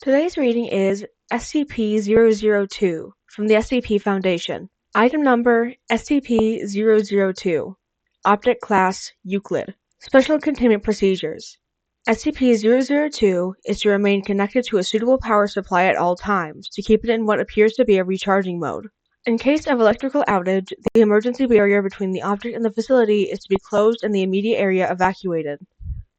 Today's reading is SCP-002 from the SCP Foundation. Item number SCP-002. Object Class Euclid. Special Containment Procedures. SCP-002 is to remain connected to a suitable power supply at all times to keep it in what appears to be a recharging mode. In case of electrical outage, the emergency barrier between the object and the facility is to be closed and the immediate area evacuated.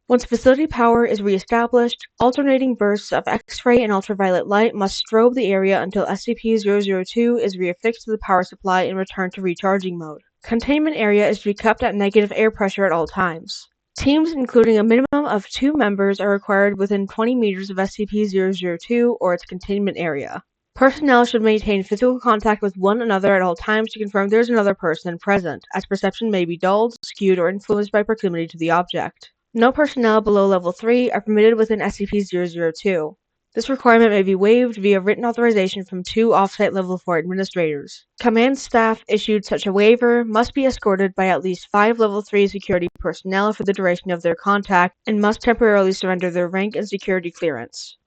Once facility power is re-established, alternating bursts of X-ray and ultraviolet light must strobe the area until SCP-002 is reaffixed to the power supply and returned to recharging mode. Containment area is to be kept at negative air pressure at all times. Teams including a minimum of 2 members are required within 20 meters of SCP-002 or its containment area. Personnel should maintain physical contact with one another at all times to confirm there is another person present, as perception may be dulled, skewed, or influenced by proximity to the object. No personnel below Level 3 are permitted within SCP-002. This requirement may be waived via written authorization from 2 off-site Level 4 administrators. Command staff issued such a waiver must be escorted by at least 5 Level 3 security personnel for the duration of their contact and must temporarily surrender their rank and security clearance.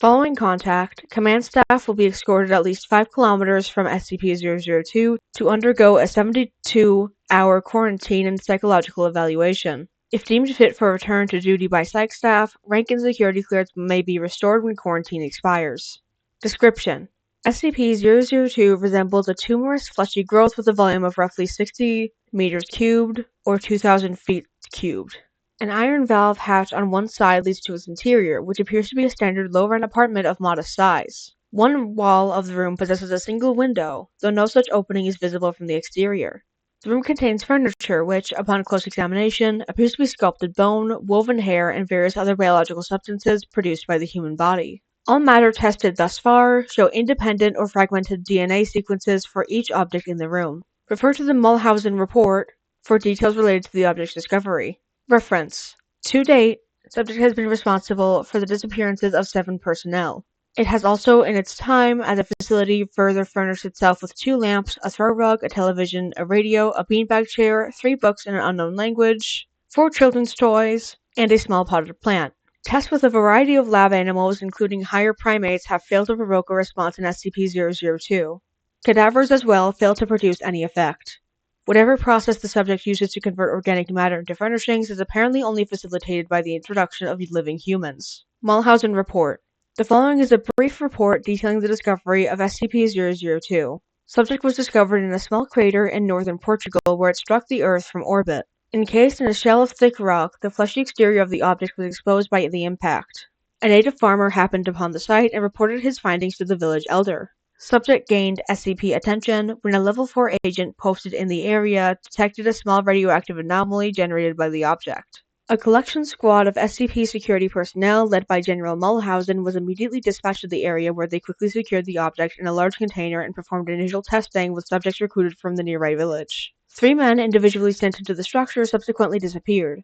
Following contact, command staff will be escorted at least 5 kilometers from SCP-002 to undergo a 72-hour quarantine and psychological evaluation. If deemed fit for return to duty by psych staff, rank and security clearance may be restored when quarantine expires. Description: SCP-002 resembles a tumorous, fleshy growth with a volume of roughly 60 meters cubed, or 2,000 feet cubed. An iron valve hatch on one side leads to its interior, which appears to be a standard low-rent apartment of modest size. One wall of the room possesses a single window, though no such opening is visible from the exterior. The room contains furniture which, upon close examination, appears to be sculpted bone, woven hair, and various other biological substances produced by the human body. All matter tested thus far show independent or fragmented DNA sequences for each object in the room. Refer to the Mulhausen report for details related to the object's discovery. Reference: to date, subject has been responsible for the disappearances of 7 personnel. It has also, in its time at the facility, further furnished itself with 2 lamps, a throw rug, a television, a radio, a beanbag chair, 3 books in an unknown language, 4 children's toys, and a small potted plant. Tests with a variety of lab animals, including higher primates, have failed to provoke a response in SCP-002. Cadavers as well fail to produce any effect. Whatever process the subject uses to convert organic matter into furnishings is apparently only facilitated by the introduction of living humans. Mulhausen Report. The following is a brief report detailing the discovery of SCP-002. Subject was discovered in a small crater in northern Portugal where it struck the Earth from orbit. Encased in a shell of thick rock, the fleshy exterior of the object was exposed by the impact. A native farmer happened upon the site and reported his findings to the village elder. Subject gained SCP attention when a Level 4 agent posted in the area detected a small radioactive anomaly generated by the object. A collection squad of SCP security personnel led by General Mulhausen was immediately dispatched to the area where they quickly secured the object in a large container and performed initial testing with subjects recruited from the nearby village. 3 men individually sent into the structure subsequently disappeared.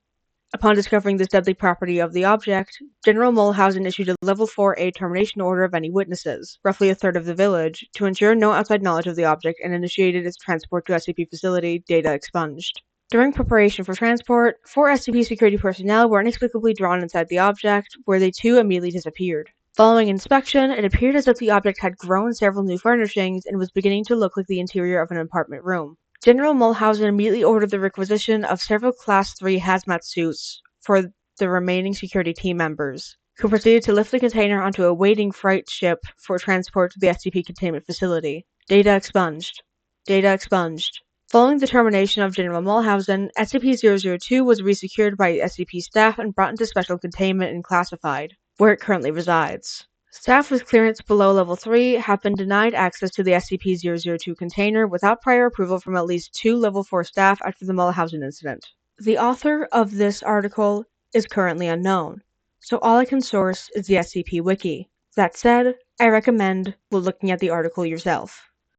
Upon discovering this deadly property of the object, General Mulhausen issued a Level 4A termination order of any witnesses, roughly a third of the village, to ensure no outside knowledge of the object and initiated its transport to SCP facility, data expunged. During preparation for transport, 4 SCP security personnel were inexplicably drawn inside the object, where they too immediately disappeared. Following inspection, it appeared as if the object had grown several new furnishings and was beginning to look like the interior of an apartment room. General Mulhausen immediately ordered the requisition of several Class 3 hazmat suits for the remaining security team members, who proceeded to lift the container onto a waiting freight ship for transport to the SCP containment facility. Data expunged. Data expunged. Following the termination of General Mulhausen, SCP-002 was resecured by SCP staff and brought into special containment and classified, where it currently resides. Staff with clearance below Level 3 have been denied access to the SCP-002 container without prior approval from at least 2 Level 4 staff after the Mulhausen incident. The author of this article is currently unknown, so all I can source is the SCP Wiki. That said, I recommend looking at the article yourself.